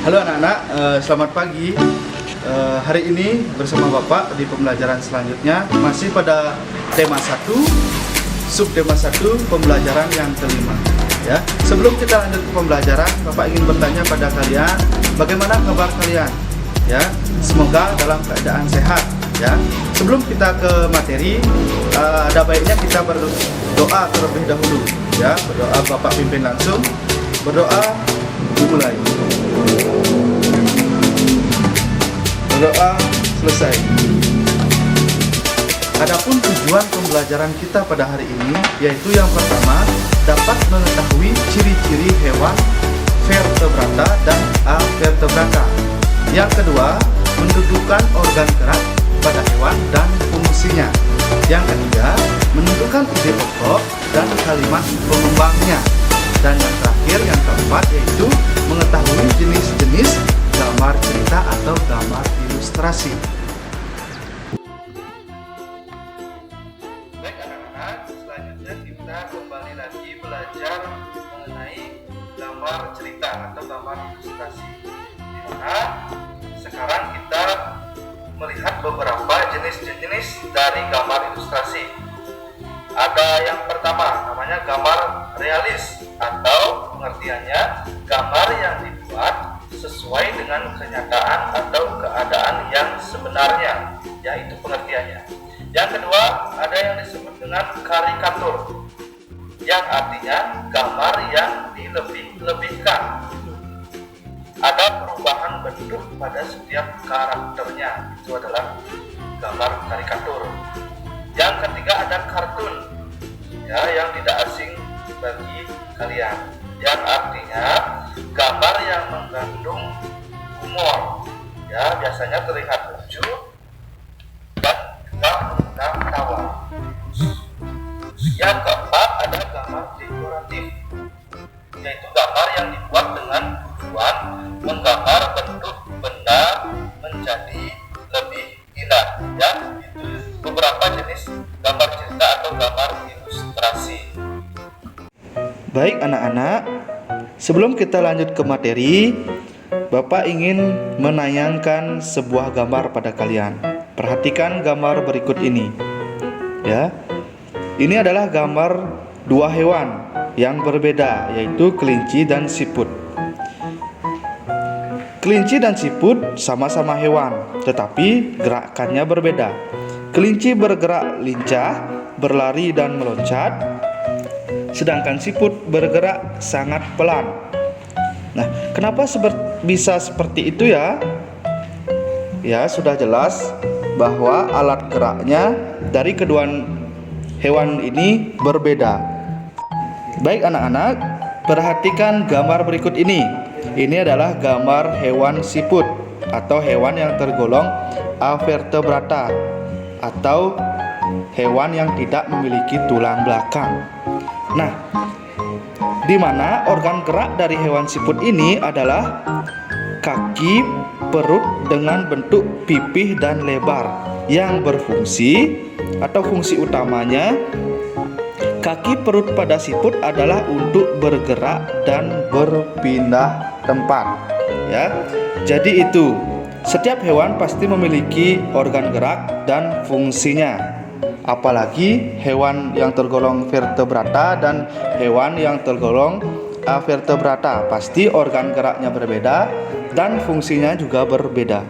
Halo anak-anak, selamat pagi. Hari ini bersama Bapak di pembelajaran selanjutnya masih pada tema 1, subtema 1, pembelajaran yang kelima. Ya, sebelum kita lanjut ke pembelajaran, Bapak ingin bertanya pada kalian, bagaimana kabar kalian? Ya, semoga dalam keadaan sehat. Ya, sebelum kita ke materi, ada baiknya kita berdoa terlebih dahulu. Ya, berdoa Bapak pimpin langsung. Berdoa dimulai. Berdoa selesai. Adapun tujuan pembelajaran kita pada hari ini yaitu yang pertama, dapat mengetahui ciri-ciri hewan vertebrata dan avertebrata. Yang kedua, mendudukan organ gerak pada hewan dan fungsinya. Yang ketiga, menentukan ide pokok dan kalimat pengembangnya. Dan yang terakhir, yang keempat, yaitu mengetahui jenis-jenis gambar cerita atau gambar ilustrasi. Baik anak-anak, selanjutnya kita kembali lagi belajar mengenai gambar cerita atau gambar ilustrasi. Di mana sekarang kita melihat beberapa jenis-jenis dari gambar ilustrasi. Ada yang pertama, namanya gambar realis, atau pengertiannya gambar yang dibuat sesuai dengan kenyataan atau keadaan yang sebenarnya, yaitu pengertiannya. Yang kedua, ada yang disebut dengan karikatur, yang artinya gambar yang dilebih-lebihkan. Ada perubahan bentuk pada setiap karakternya, itu adalah gambar karikatur. Yang ketiga ada kartun, ya, yang tidak asing bagi kalian, yang artinya gambar yang mengandung humor, ya, biasanya terlihat lucu dan juga mengundang tawa. Yang keempat ada gambar dekoratif, yaitu gambar yang dibuat dengan tujuan menggambar bentuk benda menjadi lebih indah. Ya, itu beberapa jenis gambar cerita atau gambar ilustrasi. Baik anak-anak, sebelum kita lanjut ke materi, Bapak ingin menayangkan sebuah gambar pada kalian. Perhatikan gambar berikut ini. Ya, ini adalah gambar dua hewan yang berbeda, yaitu kelinci dan siput. Kelinci dan siput sama-sama hewan, tetapi gerakannya berbeda. Kelinci bergerak lincah, berlari dan meloncat, sedangkan siput bergerak sangat pelan. Nah, kenapa bisa seperti itu ya? Ya, sudah jelas bahwa alat geraknya dari kedua hewan ini berbeda. Baik anak-anak, perhatikan gambar berikut ini. Ini adalah gambar hewan siput atau hewan yang tergolong avertebrata atau hewan yang tidak memiliki tulang belakang. Nah, di mana organ gerak dari hewan siput ini adalah kaki, perut dengan bentuk pipih dan lebar yang berfungsi atau fungsi utamanya kaki perut pada siput adalah untuk bergerak dan berpindah tempat. Ya, jadi itu setiap hewan pasti memiliki organ gerak dan fungsinya. Apalagi hewan yang tergolong vertebrata dan hewan yang tergolong avertebrata, pasti organ geraknya berbeda dan fungsinya juga berbeda.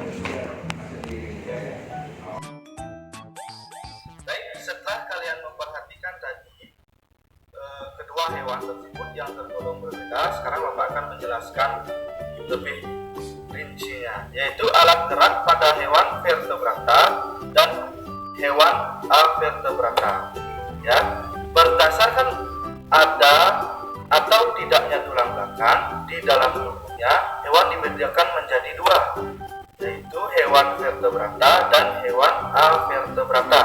Baik, setelah kalian memperhatikan tadi kedua hewan tersebut yang tergolong berbeda, sekarang Bapak akan menjelaskan lebih rincinya, yaitu alat gerak pada hewan vertebrata dan hewan avertebrata. Ya, berdasarkan ada atau tidaknya tulang belakang di dalam tubuhnya, hewan dibedakan menjadi dua, yaitu hewan vertebrata dan hewan avertebrata.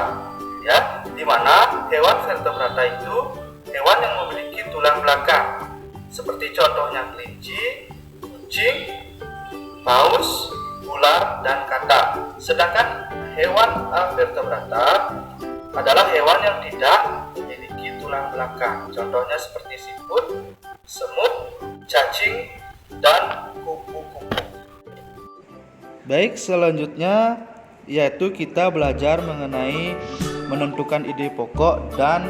Ya, di mana hewan vertebrata itu hewan yang memiliki tulang belakang, seperti contohnya kelinci, kucing, paus, ular, dan katak. Sedangkan hewan avertebrata adalah hewan yang tidak memiliki tulang belakang. Contohnya seperti siput, semut, cacing, dan kupu-kupu. Baik, selanjutnya yaitu kita belajar mengenai menentukan ide pokok dan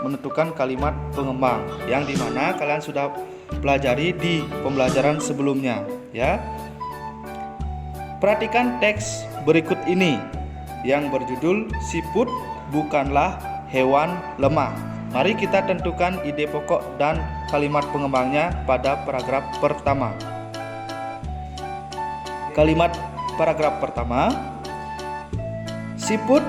menentukan kalimat pengembang, yang dimana kalian sudah pelajari di pembelajaran sebelumnya ya. Perhatikan teks berikut ini yang berjudul siput bukanlah hewan lemah. Mari kita tentukan ide pokok dan kalimat pengembangnya pada paragraf pertama. Kalimat paragraf pertama, siput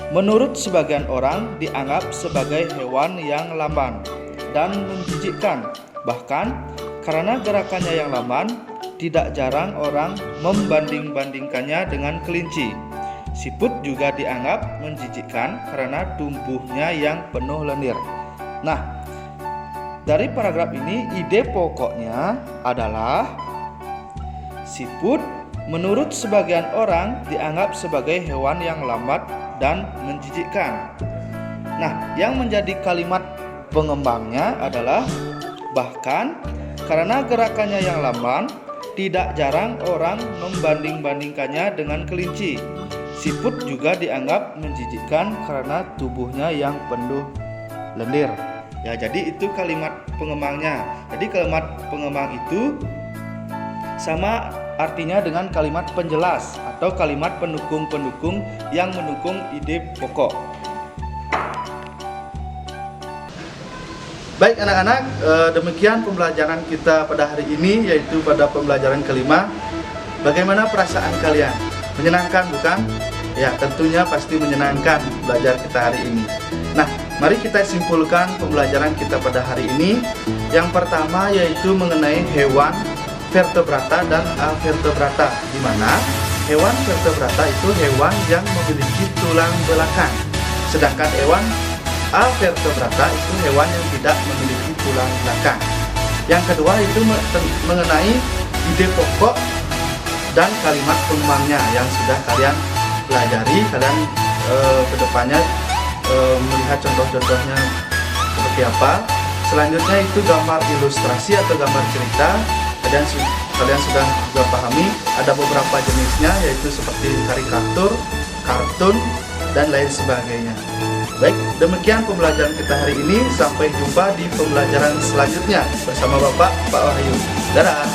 menurut sebagian orang dianggap sebagai hewan yang lamban dan menjijikkan. Bahkan karena gerakannya yang lamban, tidak jarang orang membanding-bandingkannya dengan kelinci. Siput juga dianggap menjijikkan karena tubuhnya yang penuh lendir. Nah, dari paragraf ini ide pokoknya adalah siput menurut sebagian orang dianggap sebagai hewan yang lambat dan menjijikkan. Nah, yang menjadi kalimat pengembangnya adalah bahkan karena gerakannya yang lamban, tidak jarang orang membanding-bandingkannya dengan kelinci. Siput juga dianggap menjijikkan karena tubuhnya yang penuh lendir. Ya, jadi itu kalimat pengembangnya. Jadi kalimat pengembang itu sama artinya dengan kalimat penjelas atau kalimat pendukung-pendukung yang mendukung ide pokok. Baik anak-anak, demikian pembelajaran kita pada hari ini, yaitu pada pembelajaran kelima. Bagaimana perasaan kalian? Menyenangkan bukan? Ya, tentunya pasti menyenangkan belajar kita hari ini. Nah, mari kita simpulkan pembelajaran kita pada hari ini. Yang pertama yaitu mengenai hewan vertebrata dan avertebrata, di mana hewan vertebrata itu hewan yang memiliki tulang belakang, sedangkan hewan avertebrata itu hewan yang tidak memiliki tulang belakang. Yang kedua itu mengenai ide pokok dan kalimat pengembangnya yang sudah kalian pelajari. Kalian kedepannya melihat contoh-contohnya seperti apa. Selanjutnya itu gambar ilustrasi atau gambar cerita. Kalian sudah juga pahami ada beberapa jenisnya, yaitu seperti karikatur, kartun, dan lain sebagainya. Baik, demikian pembelajaran kita hari ini. Sampai jumpa di pembelajaran selanjutnya bersama Bapak Pak Wahyu. Dadah.